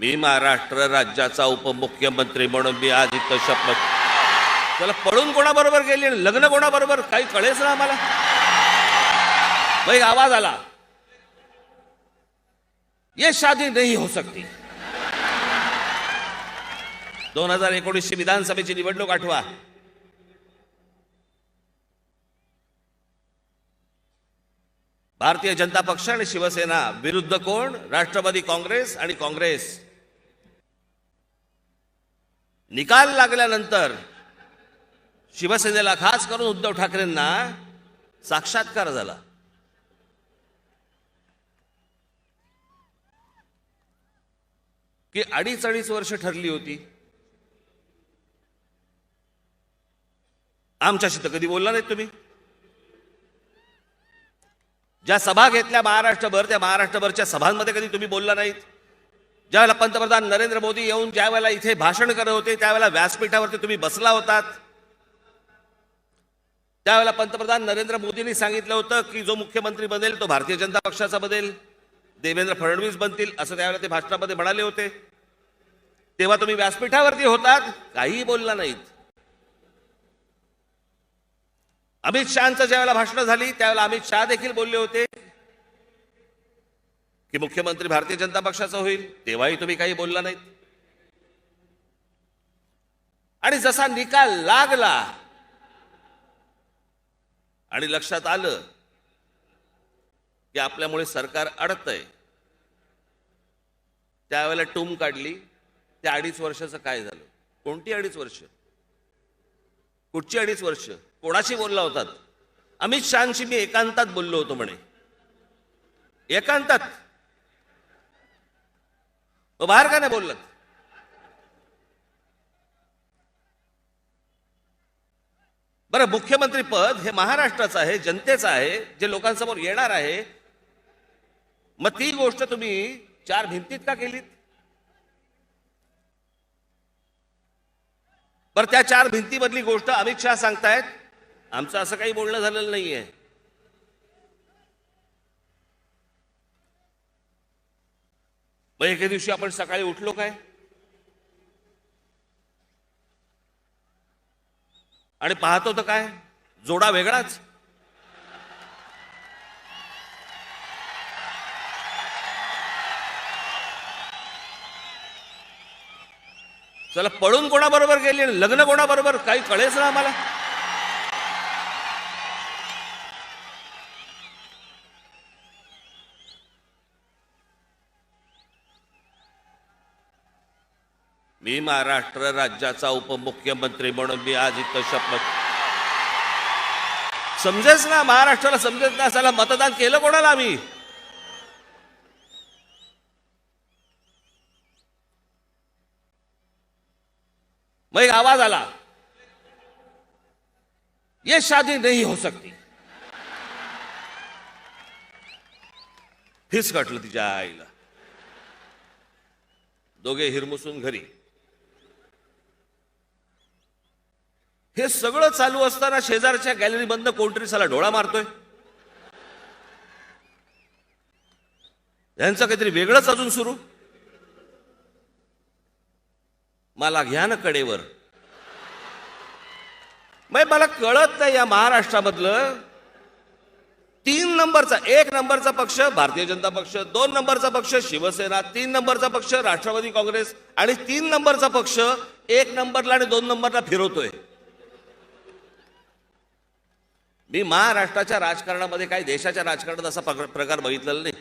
मी महाराष्ट्र राज्याचा उपमुख्यमंत्री म्हणून मी आज इथं शपथ. त्याला पळून कोणाबरोबर गेली आणि लग्न कोणाबरोबर काही कळेच ना आम्हाला. भाई आवाज आला, ये शादी नहीं हो सकती. 2019 विधानसभेची निवडणूक आठवा. भारतीय जनता पक्ष आणि शिवसेना विरुद्ध कोण? राष्ट्रवादी काँग्रेस आणि काँग्रेस. निकाल लागल्यानंतर शिवसेनेला खास करून उद्धव ठाकरेंना साक्षात्कार झाला. की अडीच वर्ष ठरली होती. आमच्याशी तर कधी बोलला नाहीत तुम्ही. ज्या सभा घेतल्या महाराष्ट्रभर, त्या महाराष्ट्रभरच्या सभांमध्ये कधी तुम्ही बोलला नाहीत. ज्यावेळेला पंतप्रधान नरेंद्र मोदी येऊन ज्यावेळेला इथे भाषण करत होते, त्यावेळेला व्यासपीठावरती तुम्ही बसला होतात. त्यावेळेला पंतप्रधान नरेंद्र मोदींनी सांगितलं होतं की जो मुख्यमंत्री बनेल तो भारतीय जनता पक्षाचा बनेल, देवेंद्र फडणवीस बनतील, असं त्यावेळेला ते भाषणामध्ये म्हणाले होते. तेव्हा तुम्ही व्यासपीठावरती होतात, काहीही बोलला नाहीत. अमित शहांचं ज्यावेळेला भाषण झाली त्यावेळेला अमित शहा देखील बोलले होते की मुख्यमंत्री भारतीय जनता पक्षाचा होईल, तेव्हाही तुम्ही काही बोलला नाहीत. आणि जसा निकाल लागला आणि लक्षात आलं की आपल्यामुळे सरकार अडतंय, त्यावेळेला टूम काढली. त्या 2.5 वर्षाचं काय झालं? कोणती 2.5 वर्ष? कुठची 2.5 वर्ष? कोणाशी बोलला होतात? अमित शहांशी मी एकांतात बोललो होतो म्हणे. एकांतात. बाहेर का नाही बोललात? बरं, मुख्यमंत्री पद हे महाराष्ट्राचं आहे, जनतेचं आहे, जे लोकांसमोर येणार आहे. मग ती गोष्ट तुम्ही 4 भिंतीत का केलीत? बरं, त्या 4 भिंतीमधली गोष्ट अमित शहा सांगतायत, आमचं असं काही बोलणं झालेलं नाहीये. मग एके दिवशी आपण सकाळी उठलो काय आणि पाहतो तर काय, जोडा वेगळाच. चला पळून कोणाबरोबर गेली आणि लग्न कोणाबरोबर काही कळेच ना आम्हाला. मी महाराष्ट्र राज्याचा उपमुख्यमंत्री म्हणून मी आज इथं शपथ. समजेच ना, महाराष्ट्राला समजेच ना. असाला मतदान केलं कोणाला आम्ही? मग एक आवाज आला, ये शादी नहीं हो सकती. फिस काटलं तिच्या आईला. दोघे हिरमुसून घरी. हे सगळं चालू असताना शेजारच्या गॅलरी बंद कोणतरी साला डोळा मारतोय. यांचं काहीतरी वेगळंच अजून सुरू. मला घ्या ना कडेवर. मला कळत नाही या महाराष्ट्रामधलं 3 नंबरचा, 1 नंबरचा पक्ष भारतीय जनता पक्ष, 2 नंबरचा पक्ष शिवसेना, 3 नंबरचा पक्ष राष्ट्रवादी काँग्रेस आणि 3 नंबरचा पक्ष 1 नंबरला आणि 2 नंबरला फिरवतोय. मी महाराष्ट्राच्या राजकारणामध्ये काही देशाच्या राजकारणात असा प्रकार बघितलेला नाही.